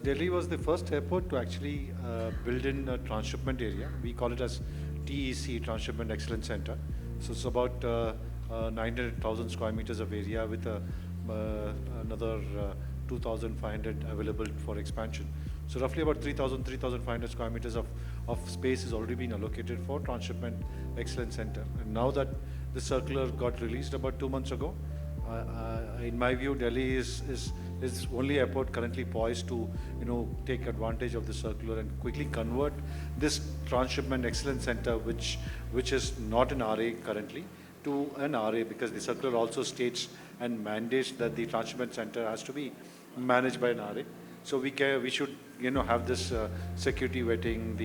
Delhi was the first airport to actually build in a transshipment area. We call it as TEC, Transshipment Excellence Center. So it's about 900,000 square meters of area with another 2,500 available for expansion. So roughly about 3,500 square meters of space is already been allocated for Transshipment Excellence Center. And now that the circular got released about 2 months ago, in my view, Delhi is only airport currently poised to take advantage of the circular and quickly convert this transshipment excellence center, which is not an RA currently, to an RA, because the circular also states and mandates that the transshipment center has to be managed by an RA. So we should have this security vetting,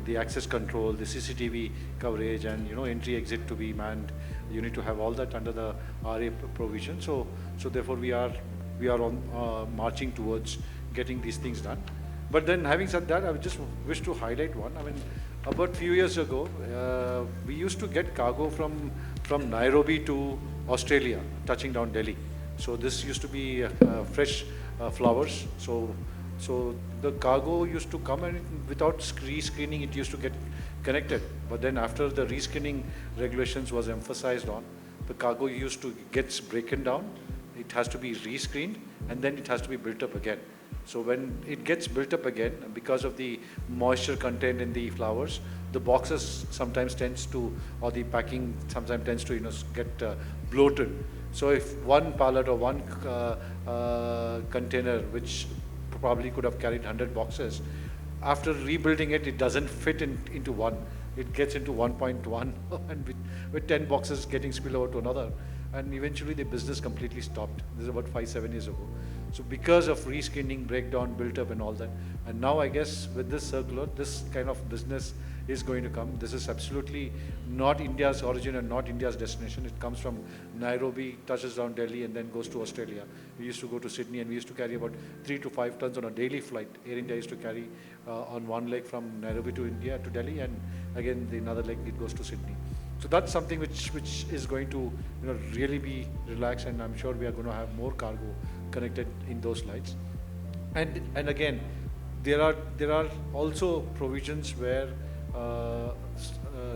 the access control, the CCTV coverage, and entry exit to be manned. You need to have all that under the RA provision. So therefore we are on marching towards getting these things done. But then, having said that, I would just wish to highlight one. I mean, about few years ago, we used to get cargo from Nairobi to Australia, touching down Delhi. So this used to be fresh flowers. So the cargo used to come, and without rescreening, it used to get connected. But then after the rescreening regulations was emphasized on, the cargo used to gets broken down. It has to be rescreened, and then it has to be built up again. So when it gets built up again, because of the moisture content in the flowers, the boxes sometimes tends to, or the packing sometimes tends to, get bloated. So if one pallet or one container, which probably could have carried 100 boxes, after rebuilding it, it doesn't fit into one. It gets into 1.1, and with 10 boxes getting spilled over to another. And eventually the business completely stopped. This is about 5-7 years ago. So because of rescreening, breakdown, built up and all that. And now I guess with this circular, this kind of business is going to come. This is absolutely not India's origin and not India's destination. It comes from Nairobi, touches down Delhi, and then goes to Australia. We used to go to Sydney, and we used to carry about 3 to 5 tons on a daily flight. Air India used to carry on one leg from Nairobi to India to Delhi, and again the another leg it goes to Sydney. So that's something which is going to really be relaxed, and I'm sure we are going to have more cargo connected in those lines. And again, there are also provisions where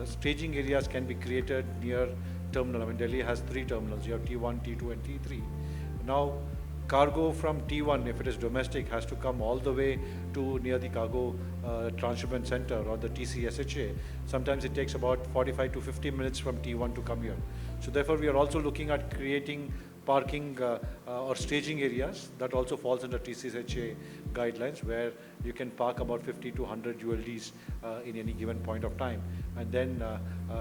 staging areas can be created near terminal. I mean, Delhi has 3 terminals. You have T1, T2, and T3. Now, cargo from T1, if it is domestic, has to come all the way to near the cargo transshipment center or the TCSHA. Sometimes it takes about 45 to 50 minutes from T1 to come here. So therefore, we are also looking at creating parking or staging areas that also falls under TCSHA guidelines, where you can park about 50 to 100 ULDs in any given point of time, and then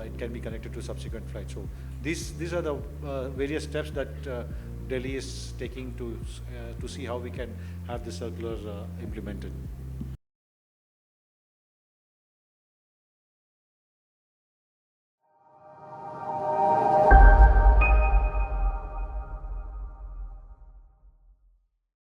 it can be connected to subsequent flights. So these are the various steps that Delhi is taking to see how we can have the circular implemented.